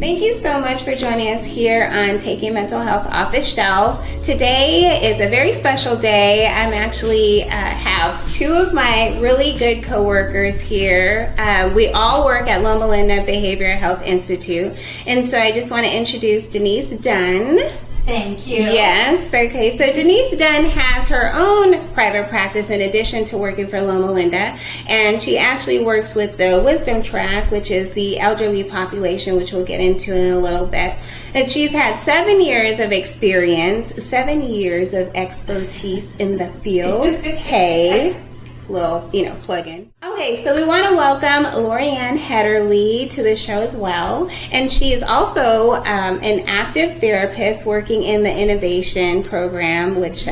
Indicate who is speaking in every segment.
Speaker 1: Thank you so much for joining us here on Taking Mental Health Off the Shelf. Today is a very special day. I'm actually have two of my really good coworkers here. We all work at Loma Linda Behavioral Health Institute. And so I just want to introduce Denise Dunn.
Speaker 2: Thank you.
Speaker 1: Yes, okay. So Denise Dunn has her own private practice in addition to working for Loma Linda, and she actually works with the Wisdom Track, which is the elderly population, which we'll get into in a little bit. And she's had 7 years of experience, 7 years of expertise in the field. Hey, little, plug in. Okay, so we want to welcome Lorriane Heterle to the show as well. And she is also an active therapist working in the innovation program, which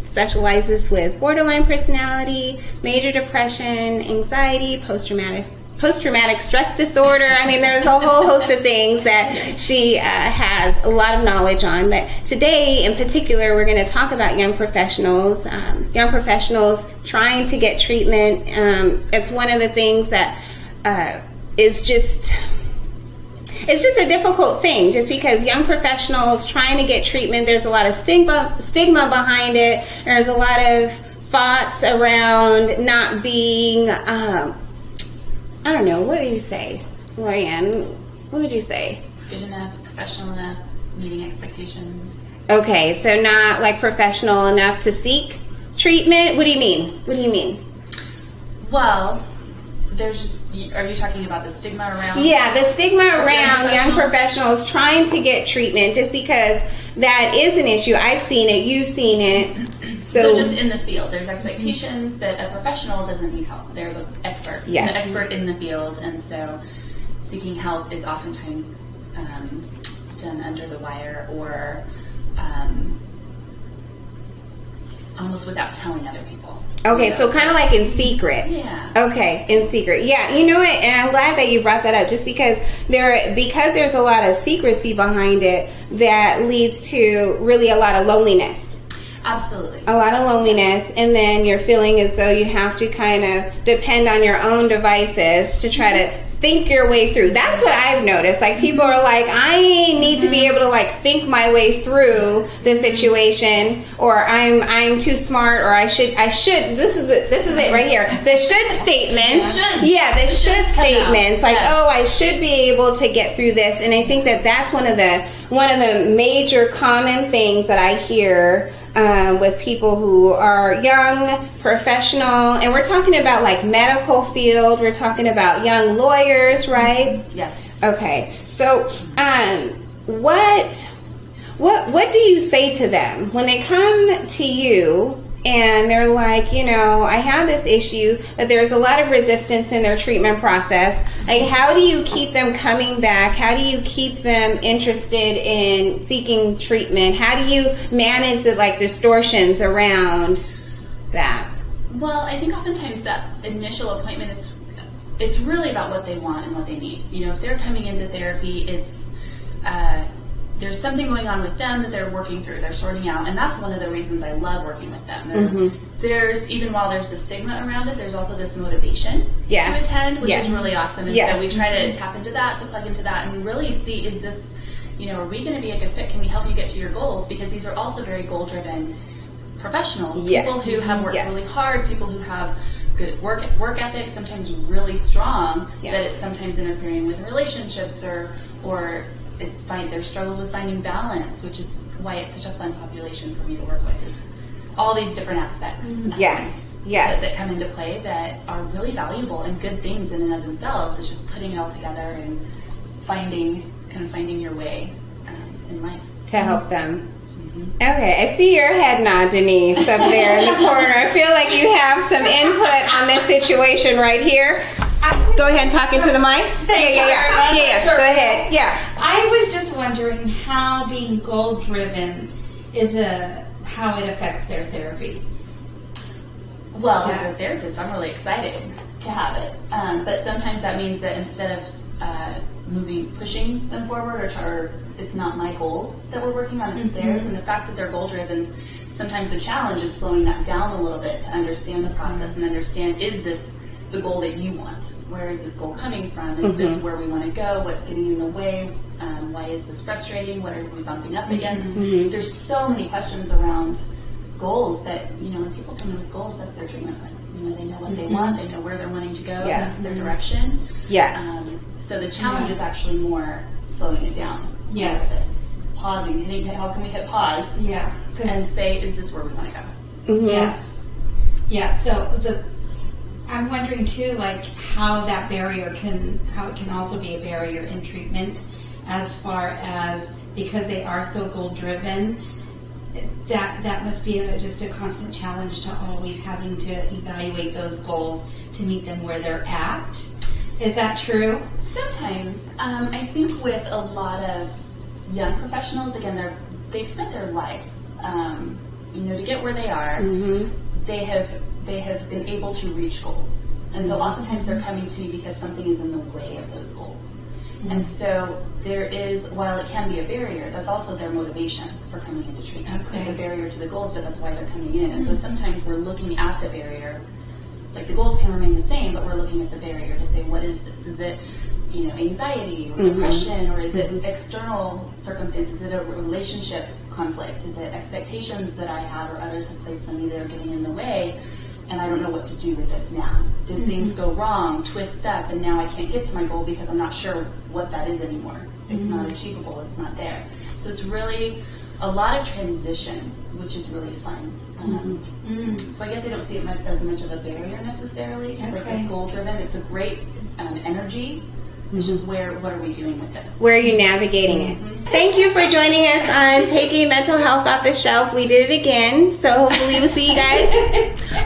Speaker 1: specializes with borderline personality, major depression, anxiety, post-traumatic stress disorder. I mean, there's a whole host of things that she has a lot of knowledge on. But today, in particular, we're going to talk about young professionals trying to get treatment. It's one of the things that is just... It's just a difficult thing, just because young professionals trying to get treatment, there's a lot of stigma behind it. There's a lot of thoughts around not being... I don't know. What do you say, Lorriane? What would you say?
Speaker 2: Good enough, professional enough, meeting expectations.
Speaker 1: Okay, so not like professional enough to seek treatment? What do you mean?
Speaker 2: Well, there's just, are you talking about the stigma around?
Speaker 1: Yeah, the stigma around young professionals trying to get treatment, just because that is an issue. I've seen it. You've seen it.
Speaker 2: So just in the field, there's expectations that a professional doesn't need help. They're the experts,
Speaker 1: yes.
Speaker 2: The expert in the field, and so seeking help is oftentimes done under the wire or almost without telling other people.
Speaker 1: Okay, so kind of like in secret.
Speaker 2: Yeah.
Speaker 1: Okay, in secret. Yeah, you know what? And I'm glad that you brought that up, just because there's a lot of secrecy behind it that leads to really a lot of loneliness.
Speaker 2: Absolutely.
Speaker 1: A lot of loneliness, and then you're feeling as though you have to kind of depend on your own devices to try to think your way through. That's what I've noticed. Like, people are like, I need to be able to like think my way through the situation, or I'm too smart, or I should. This is it right here. The should statements. Yeah, the should statements. Like, oh, I should be able to get through this. And I think that that's one of the major common things that I hear with people who are young, professional, and we're talking about like medical field, we're talking about young lawyers, right?
Speaker 2: Yes. Okay.
Speaker 1: So what do you say to them when they come to you and they're like, I have this issue, but there's a lot of resistance in their treatment process? Like, how do you keep them coming back? How do you keep them interested in seeking treatment? How do you manage the distortions around that?
Speaker 2: Well, I think oftentimes that initial appointment it's really about what they want and what they need. If they're coming into therapy, it's there's something going on with them that they're working through, they're sorting out, and that's one of the reasons I love working with them. There's, even while there's the stigma around it, there's also this motivation to attend, which is really awesome. And so we try to tap into that, to plug into that, and really see, is this, are we going to be a good fit? Can we help you get to your goals? Because these are also very goal-driven professionals, people who have worked really hard, people who have good work ethic, sometimes really strong, that it's sometimes interfering with relationships or there's struggles with finding balance, which is why it's such a fun population for me to work with. It's all these different aspects that come into play that are really valuable and good things in and of themselves. It's just putting it all together and finding your way in life.
Speaker 1: To help them. Okay, I see your head nod, Denise, up there in the corner. I feel like you have some input on this situation right here. Go ahead and talk into the mic. Yeah. Go ahead. Yeah.
Speaker 3: I was just wondering how being goal-driven how it affects their therapy.
Speaker 2: Well, as a therapist, I'm really excited to have it. But sometimes that means that instead of pushing them forward, or it's not my goals that we're working on, it's theirs. And the fact that they're goal-driven, sometimes the challenge is slowing that down a little bit to understand the process and understand, is this the goal that you want? Where is this goal coming from? Is this where we want to go? What's getting in the way? Why is this frustrating? What are we bumping up against? There's so many questions around goals that, when people come in with goals, that's their dream. They know what they want, they know where they're wanting to go, that's their direction.
Speaker 1: Yes.
Speaker 2: So the challenge is actually more slowing it down.
Speaker 3: Yes.
Speaker 2: Pausing, how can we hit pause?
Speaker 3: Yeah.
Speaker 2: And say, is this where we want to go?
Speaker 3: Yes. Yeah. So I'm wondering too, like how that barrier how it can also be a barrier in treatment, as far as because they are so goal driven. That must be just a constant challenge to always having to evaluate those goals to meet them where they're at. Is that true?
Speaker 2: Sometimes. I think with a lot of young professionals, again, they've spent their life, to get where they are. They have been able to reach goals, and so oftentimes they're coming to me because something is in the way of those goals. And so there is, while it can be a barrier, that's also their motivation for coming into treatment.
Speaker 3: Okay.
Speaker 2: It's a barrier to the goals, but that's why they're coming in. And so sometimes we're looking at the barrier, like the goals can remain the same, but we're looking at the barrier to say, what is this? Is it, anxiety or depression, or is it external circumstances? Is it a relationship conflict? Is it expectations that I have or others have placed on me that are getting in the way? And I don't know what to do with this now. Did things go wrong, twist up, and now I can't get to my goal because I'm not sure what that is anymore. It's not achievable, it's not there. So it's really a lot of transition, which is really fun. So I guess I don't see it as much of a barrier necessarily. Like it's goal-driven, it's a great energy. It's just what are we doing with this?
Speaker 1: Where are you navigating it? Thank you for joining us on Taking Mental Health Off the Shelf. We did it again. So hopefully we'll see you guys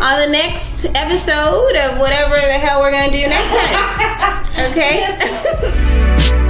Speaker 1: on the next episode of whatever the hell we're going to do next time. Okay?